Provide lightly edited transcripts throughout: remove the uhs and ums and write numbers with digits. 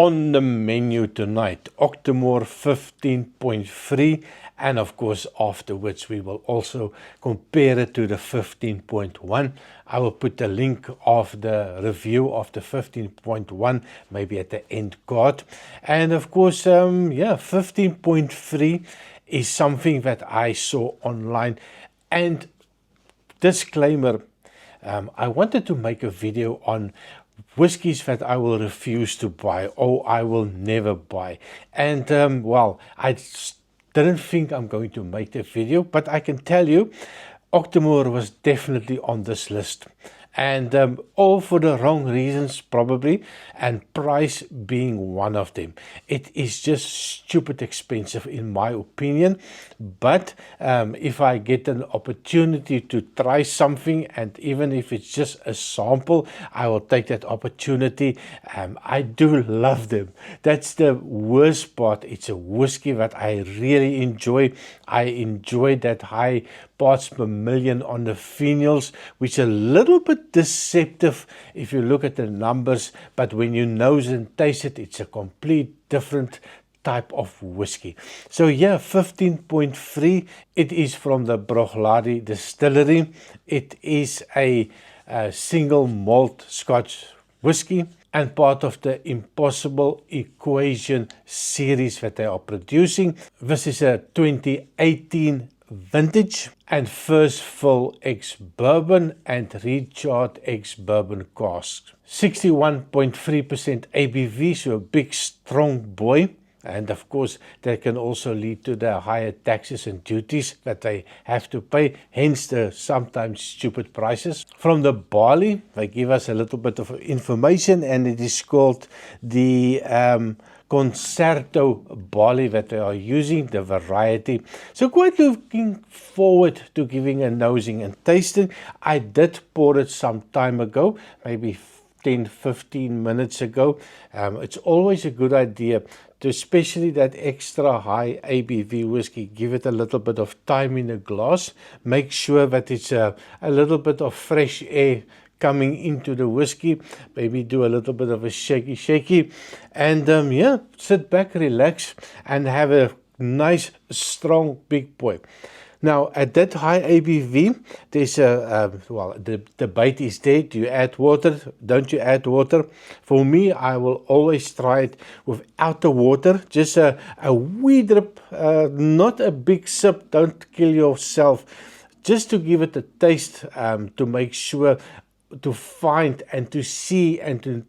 On the menu tonight, Octomore 15.3, and of course afterwards we will also compare it to the 15.1. I will put the link of the review of the 15.1 maybe at the end card. And of course, 15.3 is something that I saw online. And disclaimer, I wanted to make a video on whiskies that I will refuse to buy or I will never buy. And I didn't think I'm going to make the video, but I can tell you Octomore was definitely on this list, and all for the wrong reasons probably, and price being one of them. It is just stupid expensive in my opinion, but if I get an opportunity to try something, and even if it's just a sample, I will take that opportunity. I do love them. That's the worst part. It's a whiskey that I really enjoy. I enjoy that high parts per million on the phenols, which is a little bit deceptive if you look at the numbers, but when you nose and taste it, it's a complete different type of whiskey. So yeah, 15.3, it is from the Bruichladdich distillery. It is a single malt Scotch whiskey and part of the Impossible Equation series that they are producing. This is a 2018 vintage and first fill ex-bourbon and recharred ex-bourbon cask. 61.3% ABV, so a big strong boy. And of course, that can also lead to the higher taxes and duties that they have to pay, hence the sometimes stupid prices. From the barley, they give us a little bit of information, and it is called the Concerto barley that they are using, the variety. So quite looking forward to giving a nosing and tasting. I did pour it some time ago, maybe 10-15 minutes ago. It's always a good idea to, especially that extra high ABV whiskey, give it a little bit of time in a glass. Make sure that it's a little bit of fresh air coming into the whiskey. Maybe do a little bit of a shaky, and sit back, relax, and have a nice strong big boy. Now at that high ABV, there's the debate is there. Do you add water? Don't you add water? For me, I will always try it without the water, just a wee drip, not a big sip. Don't kill yourself, just to give it a taste, to make sure to find and to see and to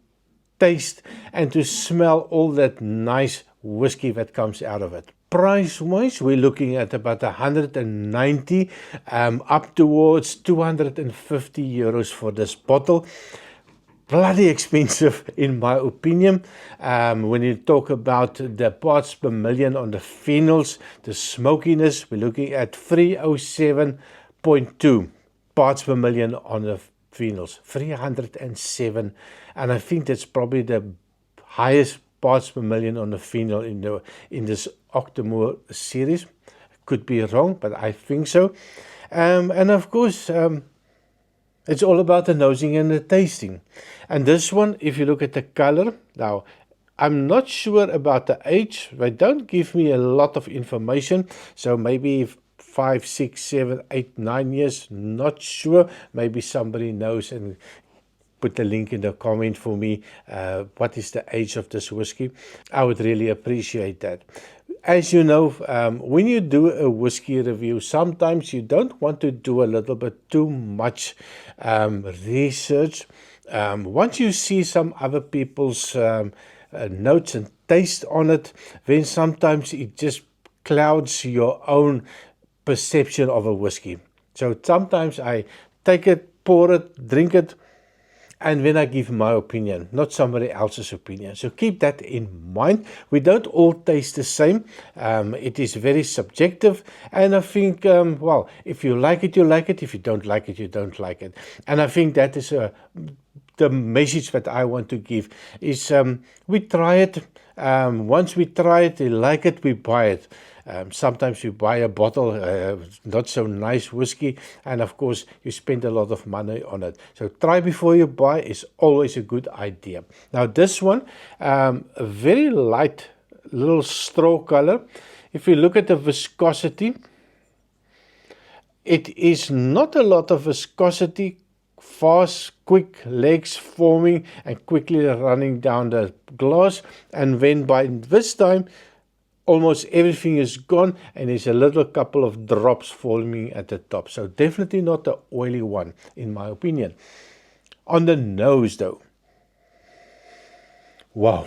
taste and to smell all that nice whiskey that comes out of it. Price wise, we're looking at about 190 up towards 250 euros for this bottle. Bloody expensive in my opinion. When you talk about the parts per million on the phenols, the smokiness, we're looking at 307.2 parts per million on the phenols, 307, and I think that's probably the highest parts per million on the phenol in this Octomore series. Could be wrong, but I think so. And of course, it's all about the nosing and the tasting. And this one, if you look at the color, now I'm not sure about the age. They don't give me a lot of information, so maybe 5, 6, 7, 8, 9 years, not sure. Maybe somebody knows and put the link in the comment for me. What is the age of this whiskey? I would really appreciate that. As you know, when you do a whiskey review, sometimes you don't want to do a little bit too much research. Once you see some other people's notes and taste on it, then sometimes it just clouds your own perception of a whiskey. So sometimes I take it, pour it, drink it, and then I give my opinion, not somebody else's opinion. So keep that in mind. We don't all taste the same. It is very subjective, and I think, if you like it, you like it. If you don't like it, you don't like it. And I think that is the message that I want to give is we try it. Once we try it, we like it, we buy it. Sometimes you buy a bottle, not so nice whiskey, and of course you spend a lot of money on it. So try before you buy is always a good idea. Now this one, a very light little straw color. If you look at the viscosity, it is not a lot of viscosity, fast, quick legs forming and quickly running down the glass, and when by this time almost everything is gone and there's a little couple of drops forming at the top. So definitely not the oily one in my opinion. On the nose though, wow.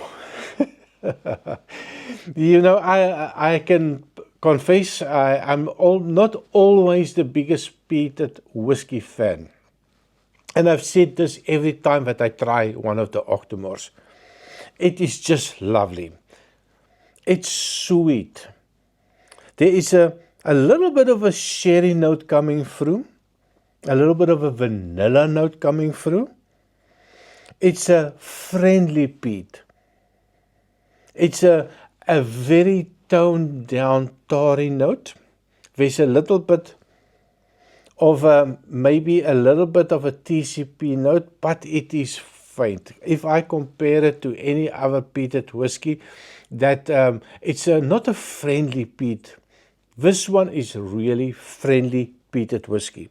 You know, I can confess I'm not always the biggest peated whiskey fan. And I've said this every time that I try one of the Octomores. It is just lovely. It's sweet. There is a little bit of a sherry note coming through. A little bit of a vanilla note coming through. It's a friendly peat. It's a very toned down tarry note. There's a little bit of maybe a little bit of a TCP note, but it is faint. If I compare it to any other peated whiskey, that it's not a friendly peat. This one is really friendly peated whiskey.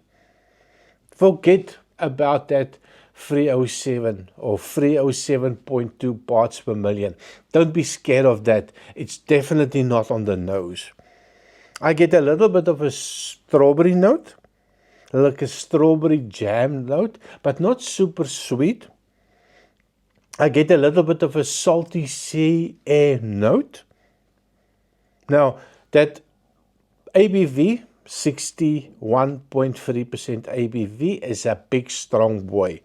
Forget about that 307 or 307.2 parts per million. Don't be scared of that. It's definitely not on the nose. I get a little bit of a strawberry note, like a strawberry jam note, but not super sweet. I get a little bit of a salty sea air note. Now, that ABV, 61.3% ABV, is a big, strong boy.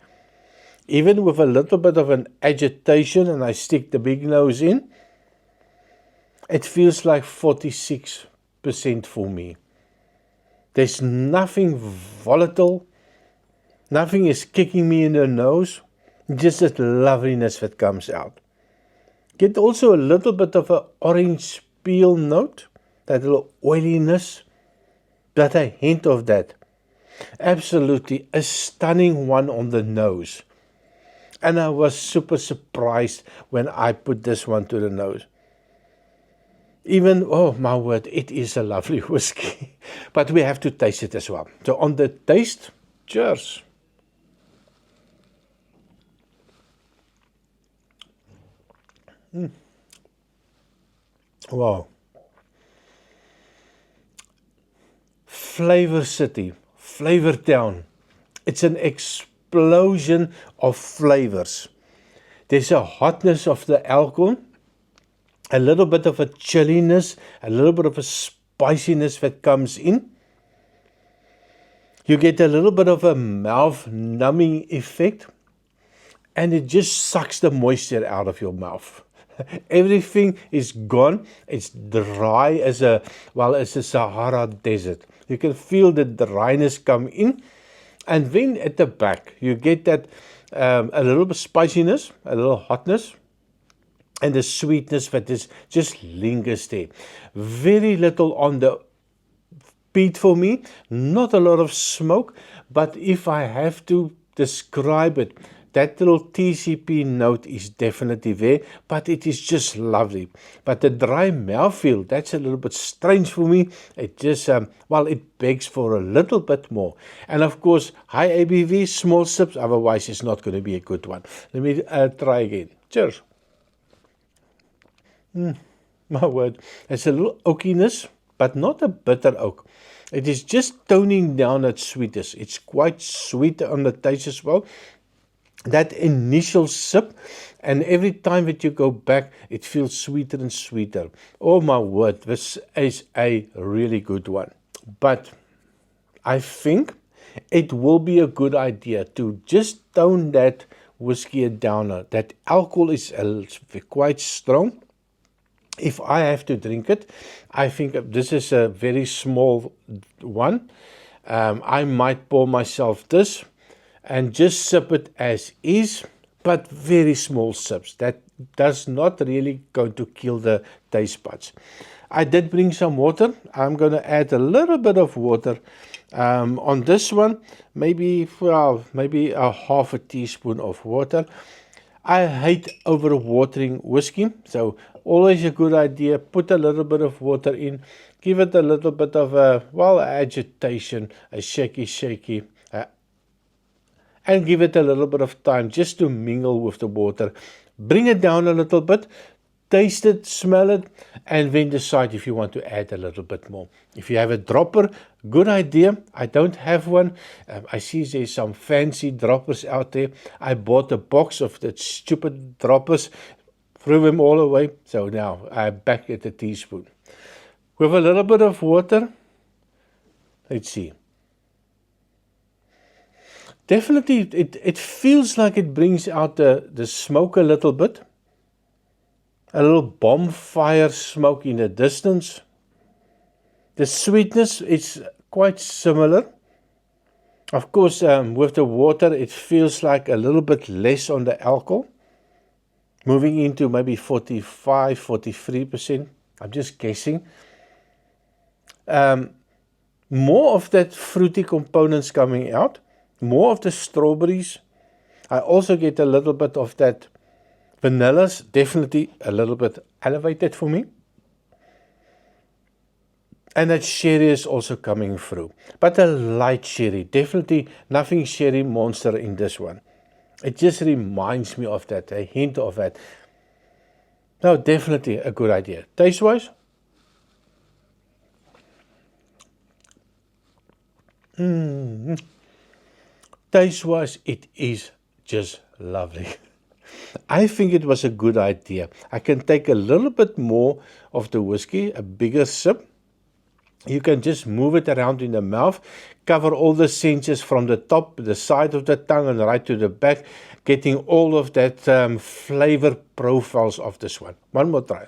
Even with a little bit of an agitation, and I stick the big nose in, it feels like 46% for me. There's nothing volatile. Nothing is kicking me in the nose. Just that loveliness that comes out. Get also a little bit of an orange peel note. That little oiliness. But a hint of that. Absolutely a stunning one on the nose. And I was super surprised when I put this one to the nose. Even, oh my word, it is a lovely whiskey. But we have to taste it as well. So on the taste, cheers. Wow. Flavor City, Flavor Town. It's an explosion of flavors. There's a hotness of the alcohol, a little bit of a chilliness, a little bit of a spiciness that comes in. You get a little bit of a mouth numbing effect, and it just sucks the moisture out of your mouth. Everything is gone. It's dry as a Sahara desert. You can feel the dryness come in, and then at the back you get that a little bit spiciness, a little hotness, and the sweetness that is just lingers there. Very little on the peat for me, not a lot of smoke, but if I have to describe it, that little TCP note is definitely there, but it is just lovely. But the dry mouthfeel, that's a little bit strange for me. It just, it begs for a little bit more. And of course, high ABV, small sips, otherwise it's not going to be a good one. Let me try again. Cheers. My word, it's a little oakiness, but not a bitter oak. It is just toning down that sweetness. It's quite sweet on the taste as well. That initial sip, and every time that you go back, it feels sweeter and sweeter. Oh my word, this is a really good one. But I think it will be a good idea to just tone that whiskey down. That alcohol is quite strong. If I have to drink it, I think this is a very small one. I might pour myself this. and just sip it as is, but very small sips. That does not really going to kill the taste buds. I did bring some water. I'm going to add a little bit of water on this one, maybe a half a teaspoon of water. I hate over watering whiskey, so always a good idea, put a little bit of water in, give it a little bit of a, agitation, a shaky, and give it a little bit of time just to mingle with the water. Bring it down a little bit, taste it, smell it, and then decide if you want to add a little bit more. If you have a dropper, good idea. I don't have one. I see there's some fancy droppers out there. I bought a box of the stupid droppers, threw them all away. So now I'm back at a teaspoon. With a little bit of water, let's see. Definitely, it feels like it brings out the smoke a little bit. A little bonfire smoke in the distance. The sweetness is quite similar. Of course, with the water, it feels like a little bit less on the alcohol. Moving into maybe 45, 43%. I'm just guessing. More of that fruity components coming out. More of the strawberries. I also get a little bit of that vanillas, definitely a little bit elevated for me. And that sherry is also coming through. But a light sherry, definitely nothing sherry monster in this one. It just reminds me of that, a hint of that. No, definitely a good idea. Taste-wise? Taste-wise, it is just lovely. I think it was a good idea. I can take a little bit more of the whiskey, a bigger sip. You can just move it around in the mouth, cover all the senses from the top, the side of the tongue, and right to the back, getting all of that flavor profiles of this one. One more try.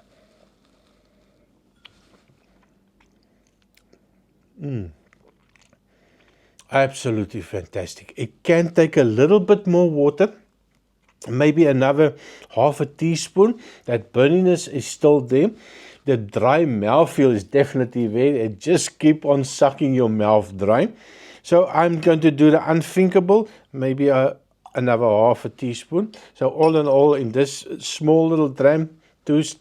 Absolutely fantastic. It can take a little bit more water, maybe another half a teaspoon. That burniness is still there. The dry mouthfeel is definitely there. It just keep on sucking your mouth dry. So I'm going to do the unthinkable, maybe another half a teaspoon. So all in all, in this small little dram, just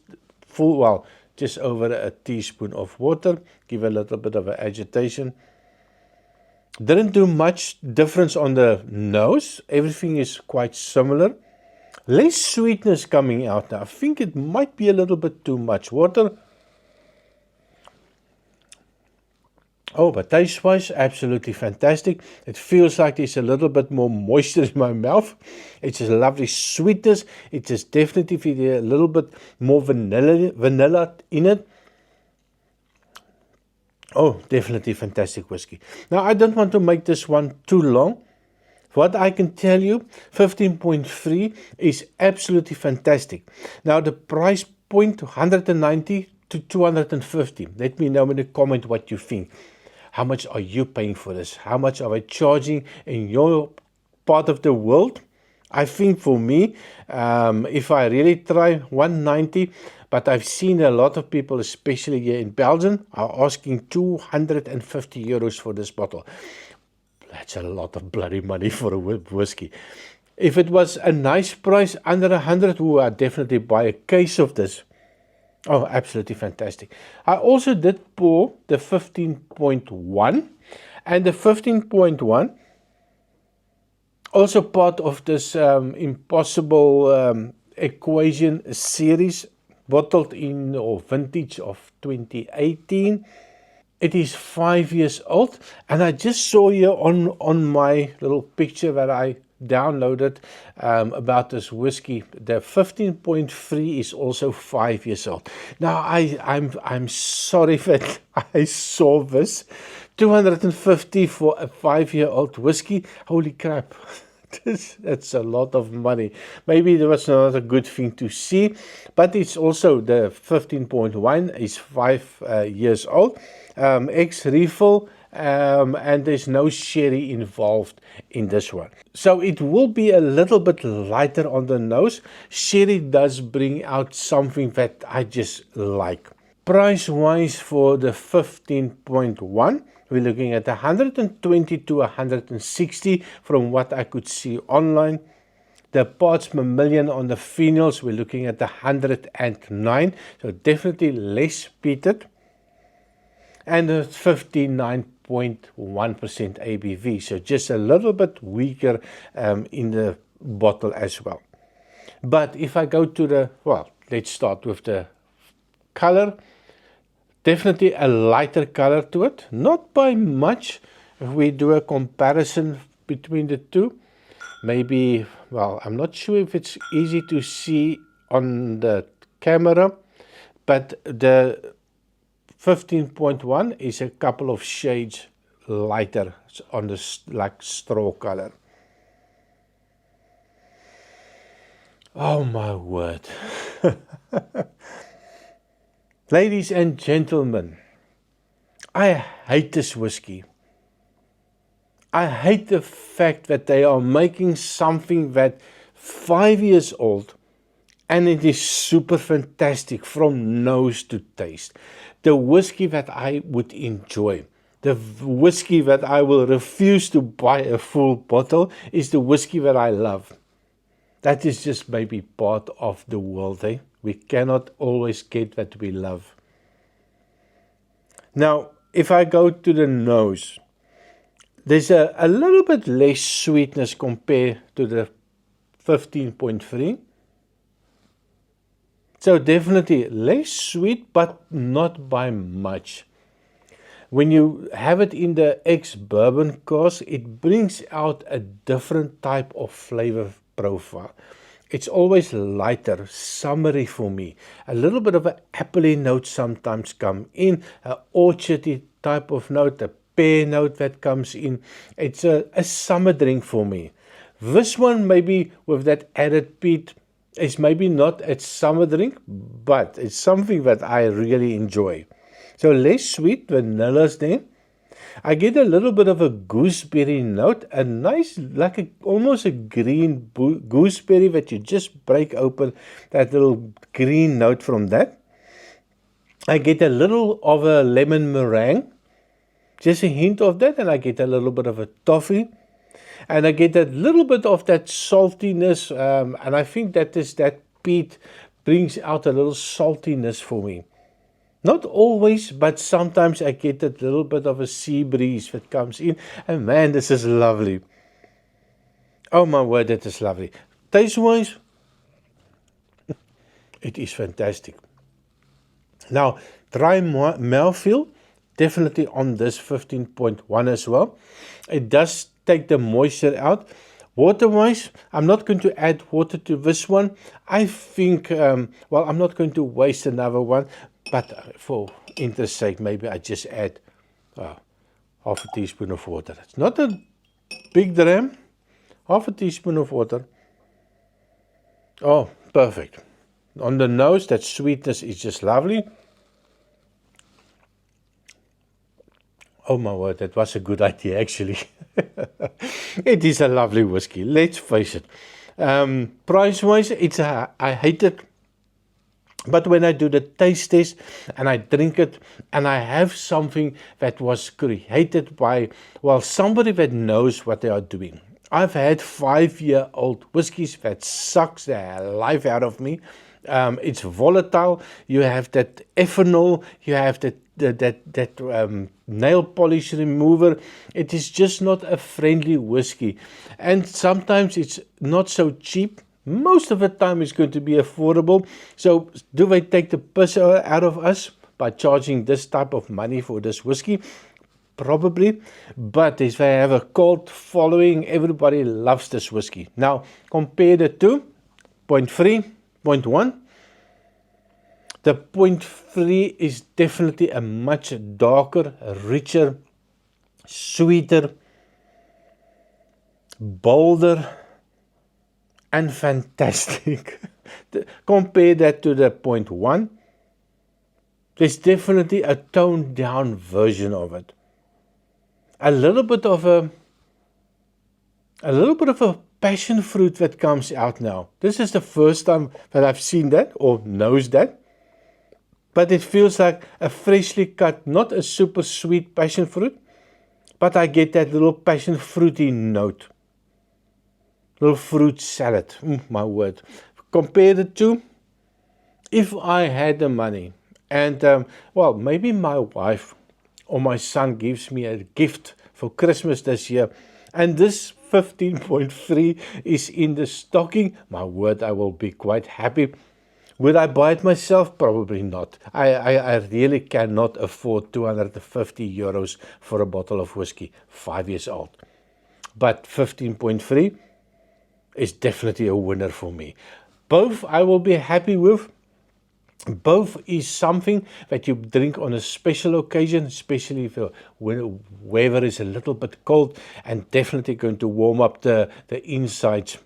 over a teaspoon of water. Give a little bit of an agitation. Didn't do much difference on the nose. Everything is quite similar. Less sweetness coming out now. I think it might be a little bit too much water. Oh, but taste-wise, absolutely fantastic. It feels like there's a little bit more moisture in my mouth. It's a lovely sweetness. It is definitely a little bit more vanilla in it. Oh, definitely fantastic whiskey. Now, I don't want to make this one too long. What I can tell you, 15.3 is absolutely fantastic. Now, the price point, 190 to 250. Let me know in the comment what you think. How much are you paying for this? How much are I charging in your part of the world? I think for me, if I really try, 190, but I've seen a lot of people, especially here in Belgium, are asking 250 euros for this bottle. That's a lot of bloody money for a whiskey. If it was a nice price, under 100, I'd definitely buy a case of this. Oh, absolutely fantastic. I also did pour the 15.1, and the 15.1, also part of this Impossible Equation series, bottled in or vintage of 2018. It is 5 years old, and I just saw here on my little picture that I downloaded about this whiskey. The 15.3 is also 5 years old. Now I'm sorry that I saw this 250 for a 5-year-old whiskey. Holy crap. That's a lot of money. Maybe that was not a good thing to see, but it's also the 15.1 is 5 years old. Ex-refill, and there's no sherry involved in this one. So it will be a little bit lighter on the nose. Sherry does bring out something that I just like. Price wise for the 15.1, we're looking at 120 to 160 from what I could see online. The parts per million on the phenols, we're looking at 109, so definitely less peated. And a 59.1% ABV, so just a little bit weaker in the bottle as well. But if I go to the, well, let's start with the color. Definitely a lighter color to it, not by much. If we do a comparison between the two, maybe, well, I'm not sure if it's easy to see on the camera, but the 15.1 is a couple of shades lighter on the like straw color. Oh my word. Ladies and gentlemen, I hate this whiskey. I hate the fact that they are making something that 5 years old and it is super fantastic from nose to taste. The whiskey that I would enjoy, the whiskey that I will refuse to buy a full bottle, is the whiskey that I love. That is just maybe part of the world, eh? We cannot always get what we love. Now, if I go to the nose, there's a little bit less sweetness compared to the 15.3. So definitely less sweet, but not by much. When you have it in the ex-bourbon cask, it brings out a different type of flavor profile. It's always lighter, summery for me. A little bit of an appley note sometimes come in, an orchardy type of note, a pear note that comes in. It's a summer drink for me. This one, maybe with that added peat, is maybe not a summer drink, but it's something that I really enjoy. So less sweet, vanilla's there. I get a little bit of a gooseberry note, a nice, like almost a green gooseberry that you just break open, that little green note from that. I get a little of a lemon meringue, just a hint of that, and I get a little bit of a toffee. And I get a little bit of that saltiness, and I think that peat brings out a little saltiness for me. Not always, but sometimes I get a little bit of a sea breeze that comes in, and man, this is lovely. Oh my word, that is lovely. Taste-wise, it is fantastic. Now, dry mouthfeel, definitely on this 15.1 as well. It does take the moisture out. Water-wise, I'm not going to add water to this one. I think, well, I'm not going to waste another one, but for interest's sake, maybe I just add half a teaspoon of water. It's not a big dram, half a teaspoon of water. Oh, perfect. On the nose, that sweetness is just lovely. Oh my word, that was a good idea actually. It is a lovely whiskey, let's face it. Price-wise, I hate it. But when I do the taste test and I drink it and I have something that was created by, well, somebody that knows what they are doing. I've had 5-year-old whiskies that sucks the life out of me. It's volatile. You have that ethanol. You have that nail polish remover. It is just not a friendly whiskey, and sometimes it's not so cheap. Most of the time it's going to be affordable. So do they take the piss out of us by charging this type of money for this whiskey? Probably, but if they have a cult following, everybody loves this whiskey. Now compare the two, 0.3, 0.1. The 0.3 is definitely a much darker, richer, sweeter, bolder, and fantastic. Compare that to the 0.1. There's definitely a toned down version of it. a little bit of a passion fruit that comes out now. This is the first time that I've seen that or knows that. But it feels like a freshly cut, not a super sweet passion fruit, but I get that little passion fruity note. Little fruit salad, my word. Compare the two. If I had the money and, well, maybe my wife or my son gives me a gift for Christmas this year, and this 15.3 is in the stocking, my word, I will be quite happy. Would I buy it myself? Probably not. I really cannot afford 250 euros for a bottle of whiskey, 5 years old. But 15.3 is definitely a winner for me. Both I will be happy with. Both is something that you drink on a special occasion, especially if the weather is a little bit cold, and definitely going to warm up the insides.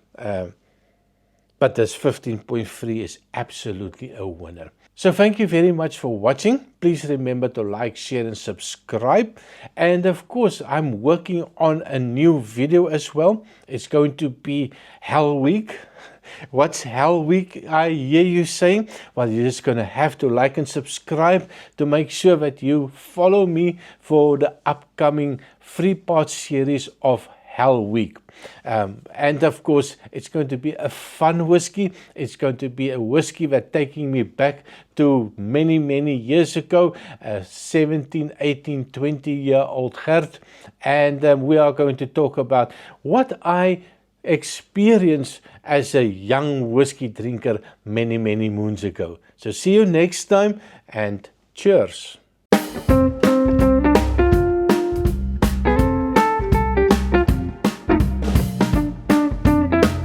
But this 15.3 is absolutely a winner. So thank you very much for watching. Please remember to like, share and subscribe. And of course, I'm working on a new video as well. It's going to be Hell Week. What's Hell Week, I hear you saying? Well, you're just going to have to like and subscribe to make sure that you follow me for the upcoming 3-part series of Hell Week. And of course, it's going to be a fun whiskey. It's going to be a whiskey that's taking me back to many, many years ago, 17, 18, 20-year-old Gert. And we are going to talk about what I experienced as a young whiskey drinker many, many moons ago. So see you next time, and cheers.